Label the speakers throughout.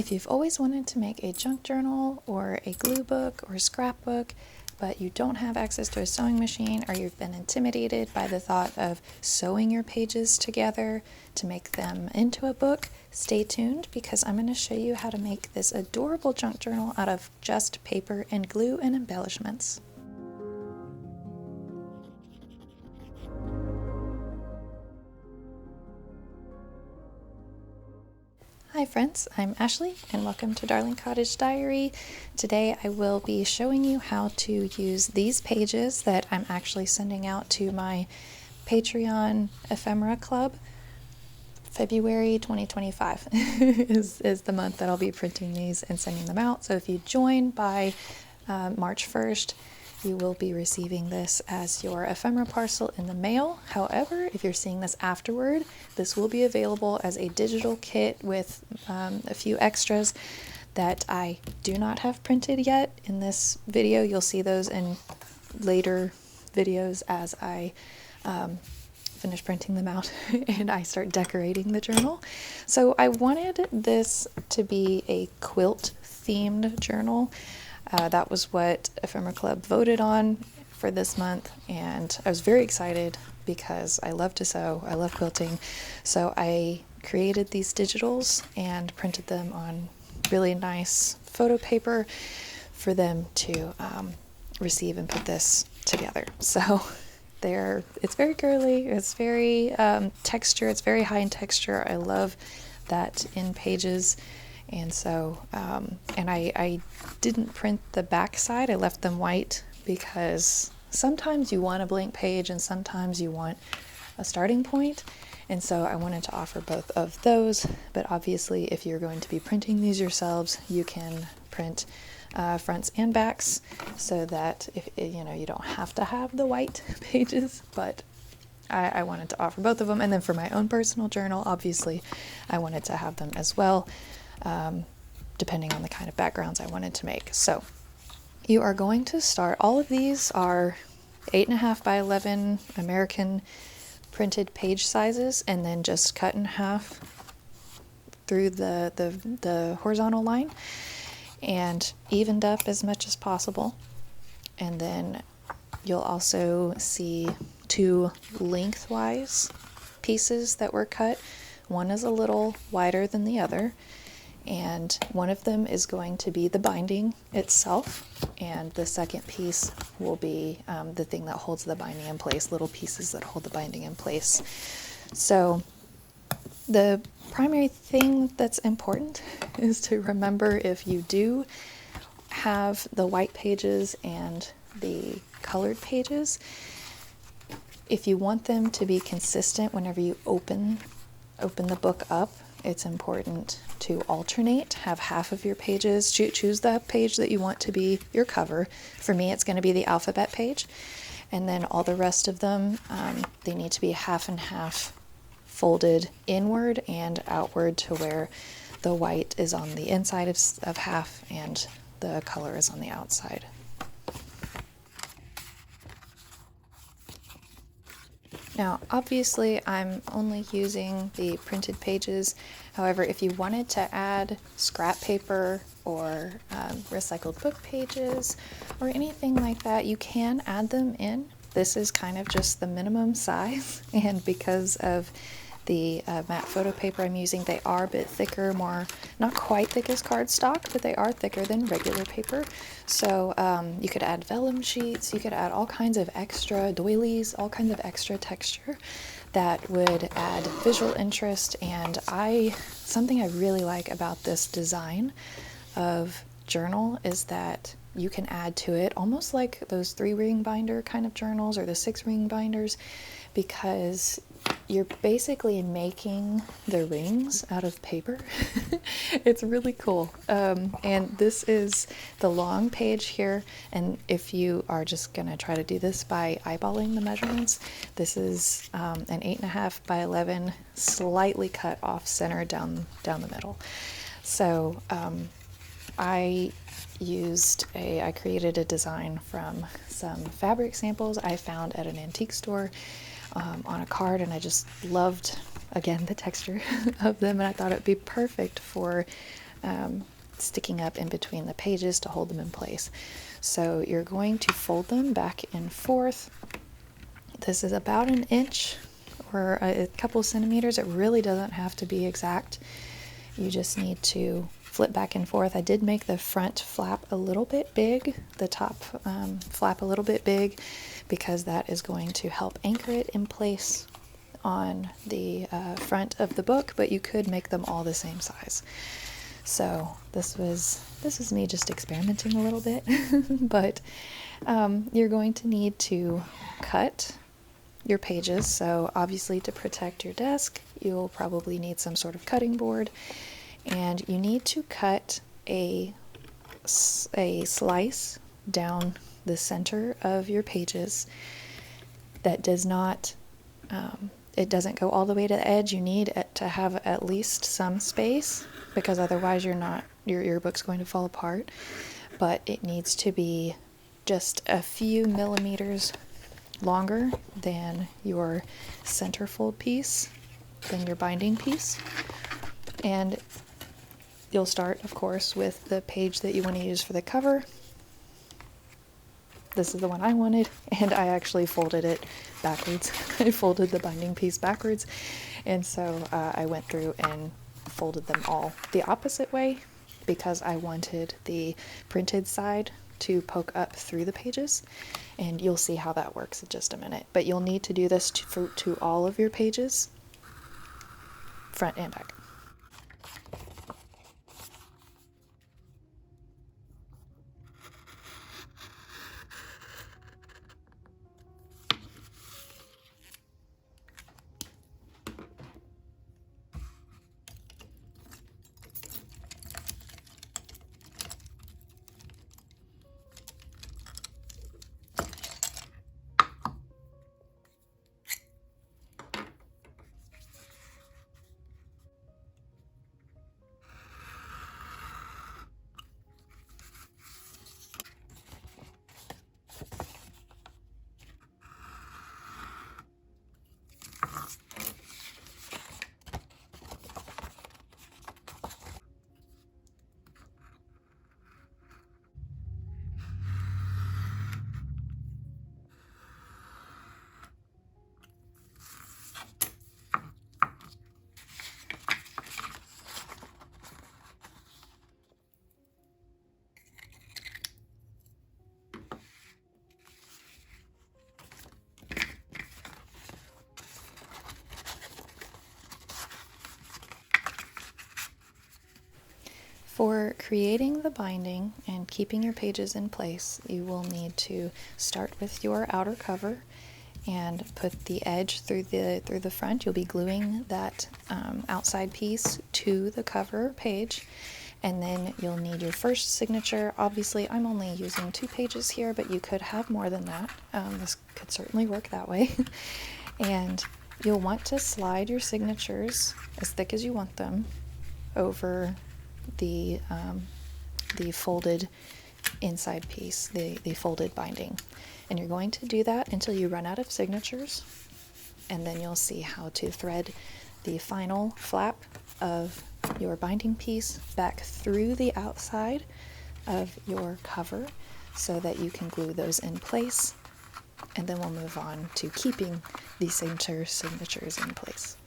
Speaker 1: If you've always wanted to make a junk journal or a glue book or scrapbook, but you don't have access to a sewing machine, or you've been intimidated by the thought of sewing your pages together to make them into a book, stay tuned because I'm going to show you how to make this adorable junk journal out of just paper and glue and embellishments. Hi friends, I'm Ashley and welcome to Darling Cottage Diary. Today I will be showing you how to use these pages that I'm actually sending out to my Patreon Ephemera Club. February 2025 is the month that I'll be printing these and sending them out. So if you join by March 1st, you will be receiving this as your ephemera parcel in the mail. However, if you're seeing this afterward, this will be available as a digital kit with a few extras that I do not have printed yet. In this video, you'll see those in later videos as I finish printing them out and I start decorating the journal. So I wanted this to be a quilt themed journal. That was what Ephemera Club voted on for this month, and I was very excited because I love to sew, I love quilting, so I created these digitals and printed them on really nice photo paper for them to receive and put this together. So it's very girly, it's very texture, it's very high in texture. I love that in pages. And so, and I didn't print the back side, I left them white because sometimes you want a blank page and sometimes you want a starting point. And so I wanted to offer both of those, but obviously if you're going to be printing these yourselves, you can print fronts and backs so that if you don't have to have the white pages, but I wanted to offer both of them. And then for my own personal journal, obviously I wanted to have them as well. Depending on the kind of backgrounds I wanted to make. So you are going to start, all of these are 8.5 by 11 American printed page sizes, and then just cut in half through the horizontal line and evened up as much as possible. And then you'll also see two lengthwise pieces that were cut. One is a little wider than the other, and one of them is going to be the binding itself, and the second piece will be the thing that holds the binding in place, little pieces that hold the binding in place. So the primary thing that's important is to remember, if you do have the white pages and the colored pages, if you want them to be consistent whenever you open the book up, it's important to alternate, have half of your pages, choose the page that you want to be your cover. For me, it's going to be the alphabet page, and then all the rest of them, they need to be half and half folded inward and outward to where the white is on the inside of half and the color is on the outside. Now, obviously, I'm only using the printed pages. However, if you wanted to add scrap paper or recycled book pages or anything like that, you can add them in. This is kind of just the minimum size, and because of the matte photo paper I'm using, they are a bit thicker, not quite thick as cardstock, but they are thicker than regular paper. So you could add vellum sheets, you could add all kinds of extra doilies, all kinds of extra texture that would add visual interest. And something I really like about this design of journal is that you can add to it almost like those 3-ring binder kind of journals or the 6-ring binders, because you're basically making the rings out of paper. It's really cool. And this is the long page here, and if you are just going to try to do this by eyeballing the measurements, this is an 8.5 by 11, slightly cut off center down the middle. So I created a design from some fabric samples I found at an antique store on a card, and I just loved, again, the texture of them, and I thought it'd be perfect for sticking up in between the pages to hold them in place. So you're going to fold them back and forth. This is about an inch or a couple centimeters. It really doesn't have to be exact. You just need to flip back and forth. I did make the front flap a little bit big, the top flap a little bit big, because that is going to help anchor it in place on the front of the book, but you could make them all the same size. So this is me just experimenting a little bit, but you're going to need to cut your pages. So obviously, to protect your desk, you'll probably need some sort of cutting board, and you need to cut a slice down the center of your pages that does not it doesn't go all the way to the edge. You need it to have at least some space, because otherwise your book's going to fall apart. But it needs to be just a few millimeters longer than your centerfold piece, than your binding piece. And you'll start, of course, with the page that you want to use for the cover. This is the one I wanted, and I actually folded it backwards. I folded the binding piece backwards, and so I went through and folded them all the opposite way, because I wanted the printed side to poke up through the pages, and you'll see how that works in just a minute. But you'll need to do this to all of your pages, front and back. For creating the binding and keeping your pages in place, you will need to start with your outer cover and put the edge through the front. You'll be gluing that outside piece to the cover page, and then you'll need your first signature. Obviously, I'm only using 2 pages here, but you could have more than that. This could certainly work that way. And you'll want to slide your signatures as thick as you want them over the folded inside piece, the folded binding. And you're going to do that until you run out of signatures, and then you'll see how to thread the final flap of your binding piece back through the outside of your cover so that you can glue those in place, and then we'll move on to keeping the signatures in place.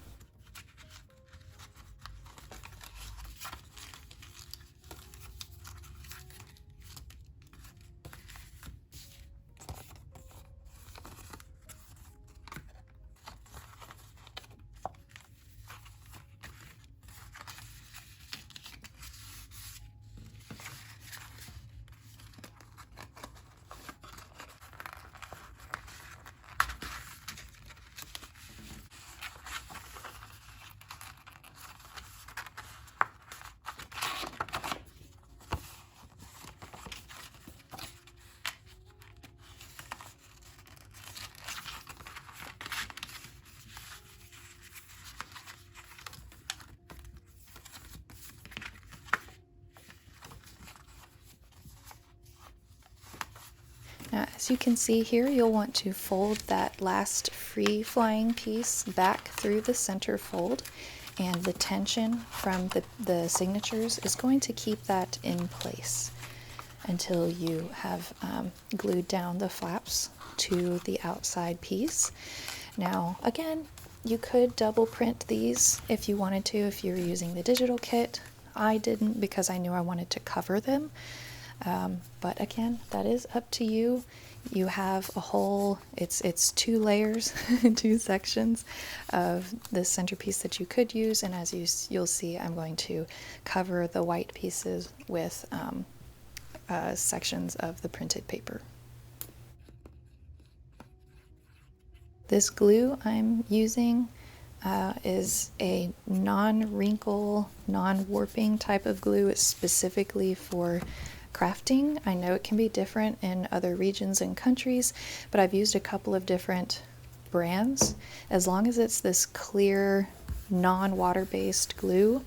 Speaker 1: Now, as you can see here, you'll want to fold that last free flying piece back through the center fold, and the tension from the signatures is going to keep that in place until you have glued down the flaps to the outside piece. Now, again, you could double print these if you wanted to, if you're using the digital kit. I didn't because I knew I wanted to cover them. But again, that is up to you. You have a whole, it's 2 layers, 2 sections of the centerpiece that you could use, and as you'll see, I'm going to cover the white pieces with sections of the printed paper. This glue I'm using is a non-wrinkle, non-warping type of glue. It's specifically for crafting. I know it can be different in other regions and countries, but I've used a couple of different brands. As long as it's this clear, non-water-based glue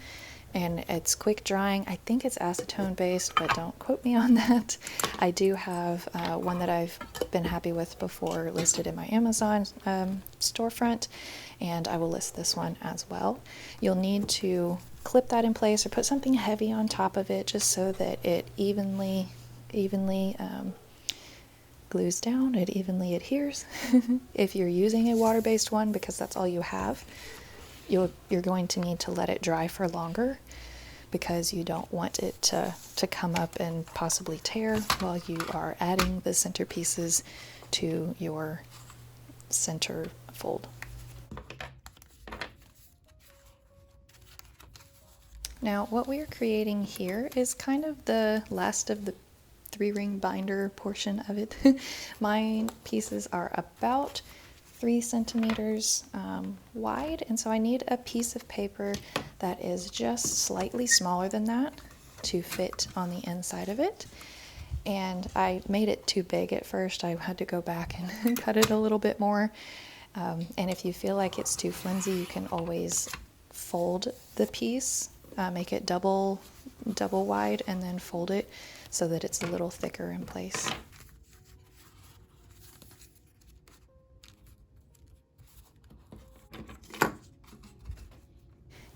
Speaker 1: and it's quick drying, I think it's acetone based, but don't quote me on that. I do have one that I've been happy with before listed in my Amazon storefront, and I will list this one as well. You'll need to clip that in place or put something heavy on top of it just so that it evenly glues down, it evenly adheres. If you're using a water-based one, because that's all you have, you're going to need to let it dry for longer because you don't want it to come up and possibly tear while you are adding the centerpieces to your center fold. Now, what we are creating here is kind of the last of the 3-ring binder portion of it. My pieces are about 3 centimeters wide, and so I need a piece of paper that is just slightly smaller than that to fit on the inside of it. And I made it too big at first. I had to go back and cut it a little bit more. And if you feel like it's too flimsy, you can always fold the piece. Make it double wide and then fold it so that it's a little thicker in place.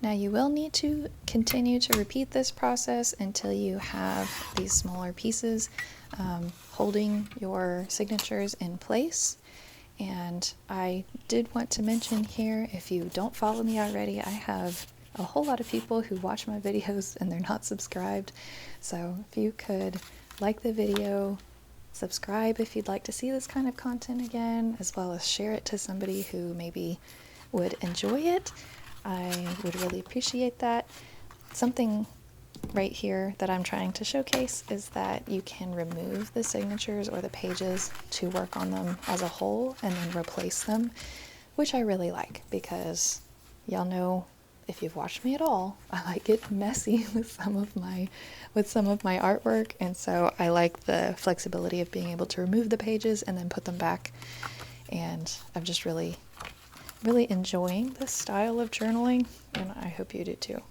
Speaker 1: Now you will need to continue to repeat this process until you have these smaller pieces holding your signatures in place. And I did want to mention here, if you don't follow me already, I have a whole lot of people who watch my videos and they're not subscribed. So if you could like the video, subscribe if you'd like to see this kind of content again, as well as share it to somebody who maybe would enjoy it. I would really appreciate that. Something right here that I'm trying to showcase is that you can remove the signatures or the pages to work on them as a whole and then replace them, which I really like because y'all know, if you've watched me at all, I like it messy with some of my artwork, and so I like the flexibility of being able to remove the pages and then put them back. And I'm just really enjoying this style of journaling, and I hope you do too.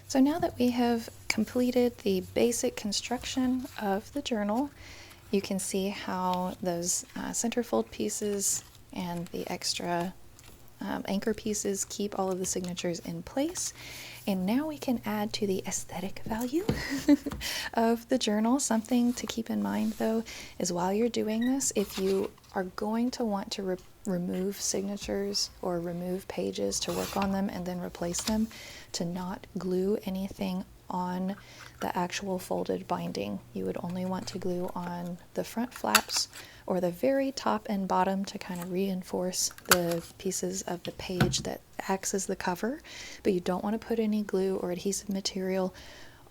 Speaker 1: So now that we have completed the basic construction of the journal, you can see how those centerfold pieces and the extra anchor pieces keep all of the signatures in place. And now we can add to the aesthetic value of the journal. Something to keep in mind though is while you're doing this, if you are going to want to remove signatures or remove pages to work on them and then replace them, to not glue anything on the actual folded binding. You would only want to glue on the front flaps or the very top and bottom to kind of reinforce the pieces of the page that acts as the cover, but you don't want to put any glue or adhesive material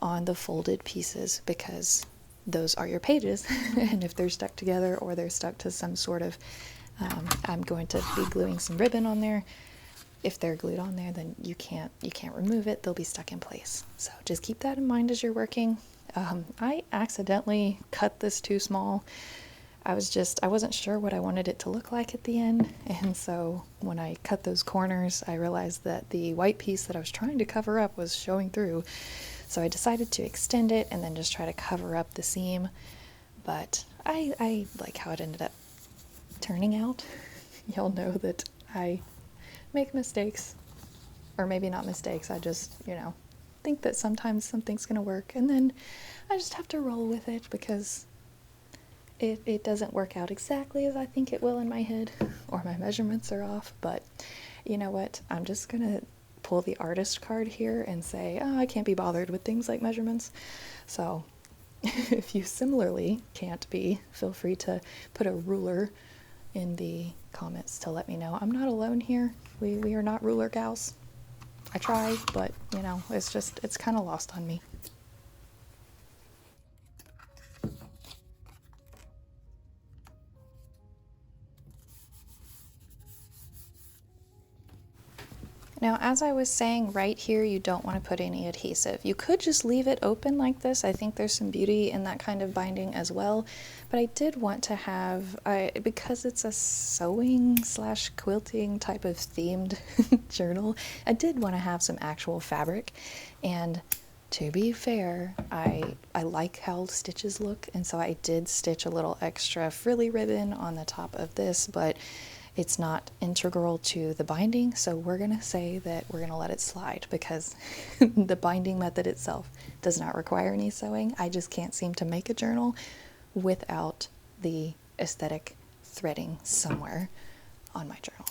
Speaker 1: on the folded pieces because those are your pages. And if they're stuck together or they're stuck to some sort of, I'm going to be gluing some ribbon on there. If they're glued on there, then you can't remove it. They'll be stuck in place. So just keep that in mind as you're working. I accidentally cut this too small. I wasn't sure what I wanted it to look like at the end. And so when I cut those corners, I realized that the white piece that I was trying to cover up was showing through. So I decided to extend it and then just try to cover up the seam. But I like how it ended up turning out. You'll know that I make mistakes, or maybe not mistakes. I just, think that sometimes something's going to work, and then I just have to roll with it because it doesn't work out exactly as I think it will in my head, or my measurements are off. But you know what? I'm just going to pull the artist card here and say, oh, I can't be bothered with things like measurements. So if you similarly can't be, feel free to put a ruler in the comments to let me know. I'm not alone here. We are not ruler gals. I try, but it's kind of lost on me. Now, as I was saying, right here, you don't want to put any adhesive. You could just leave it open like this. I think there's some beauty in that kind of binding as well. But I did want to have, because it's a sewing / quilting type of themed journal, I did want to have some actual fabric. And to be fair, I like how stitches look, and so I did stitch a little extra frilly ribbon on the top of this, but it's not integral to the binding, so we're going to say that we're going to let it slide because the binding method itself does not require any sewing. I just can't seem to make a journal without the aesthetic threading somewhere on my journal.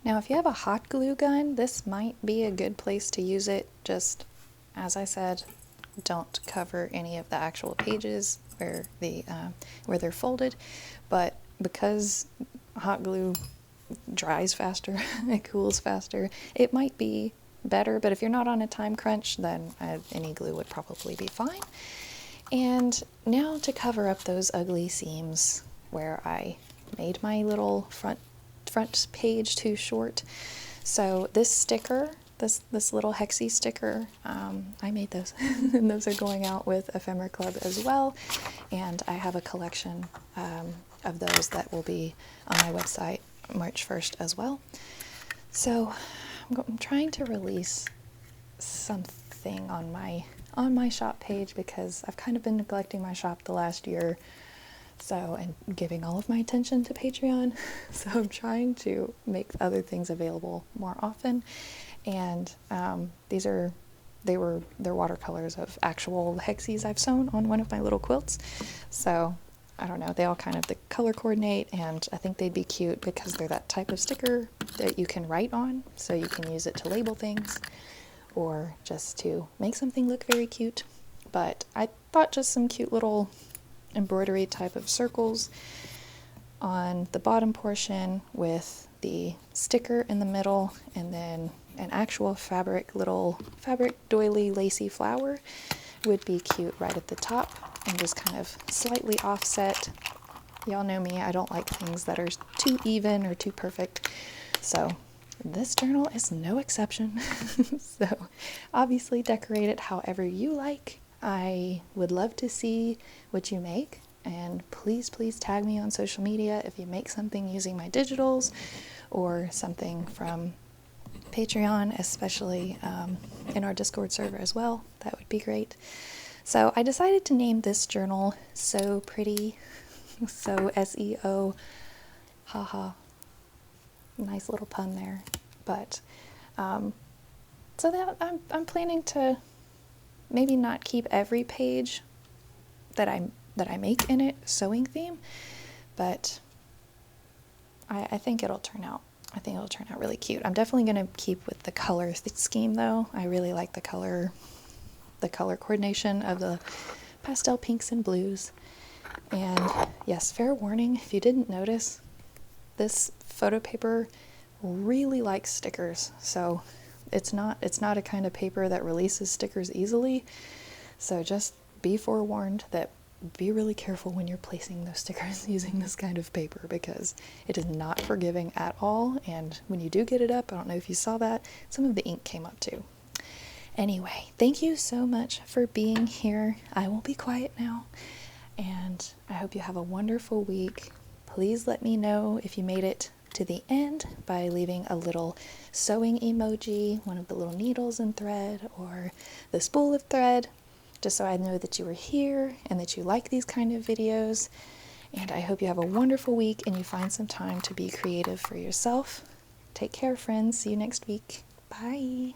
Speaker 1: Now, if you have a hot glue gun, this might be a good place to use it. Just, as I said, don't cover any of the actual pages where they're folded. But because hot glue dries faster, it cools faster, it might be better. But if you're not on a time crunch, then any glue would probably be fine. And now to cover up those ugly seams where I made my little front page too short. So this sticker, this little hexy sticker, I made those, and those are going out with Ephemera Club as well. And I have a collection of those that will be on my website March 1st as well. So I'm trying to release something on my shop page because I've kind of been neglecting my shop the last year. So, and giving all of my attention to Patreon. So I'm trying to make other things available more often. And they're watercolors of actual hexies I've sewn on one of my little quilts. So I don't know, they all kind of the color coordinate, and I think they'd be cute because they're that type of sticker that you can write on, so you can use it to label things or just to make something look very cute. But I thought just some cute little embroidery type of circles on the bottom portion with the sticker in the middle, and then an actual little fabric doily lacy flower would be cute right at the top, and just kind of slightly offset. Y'all know me, I don't like things that are too even or too perfect, so this journal is no exception. So obviously decorate it however you like. I would love to see what you make, and please tag me on social media if you make something using my digitals or something from Patreon, especially in our Discord server as well. That would be great. So I decided to name this journal So Pretty, so SEO, haha, nice little pun there. But so that I'm planning to maybe not keep every page that I make in it sewing theme, but I think it'll turn out. I think it'll turn out really cute. I'm definitely going to keep with the color scheme though. I really like the color coordination of the pastel pinks and blues. And yes, fair warning, if you didn't notice, this photo paper really likes stickers. So it's not a kind of paper that releases stickers easily. So just be forewarned that be really careful when you're placing those stickers using this kind of paper, because it is not forgiving at all. And when you do get it up, I don't know if you saw that, some of the ink came up too. Anyway, thank you so much for being here. I will be quiet now, and I hope you have a wonderful week. Please let me know if you made it to the end by leaving a little sewing emoji, one of the little needles and thread, or the spool of thread, just so I know that you were here and that you like these kind of videos. And I hope you have a wonderful week and you find some time to be creative for yourself. Take care, friends. See you next week. Bye.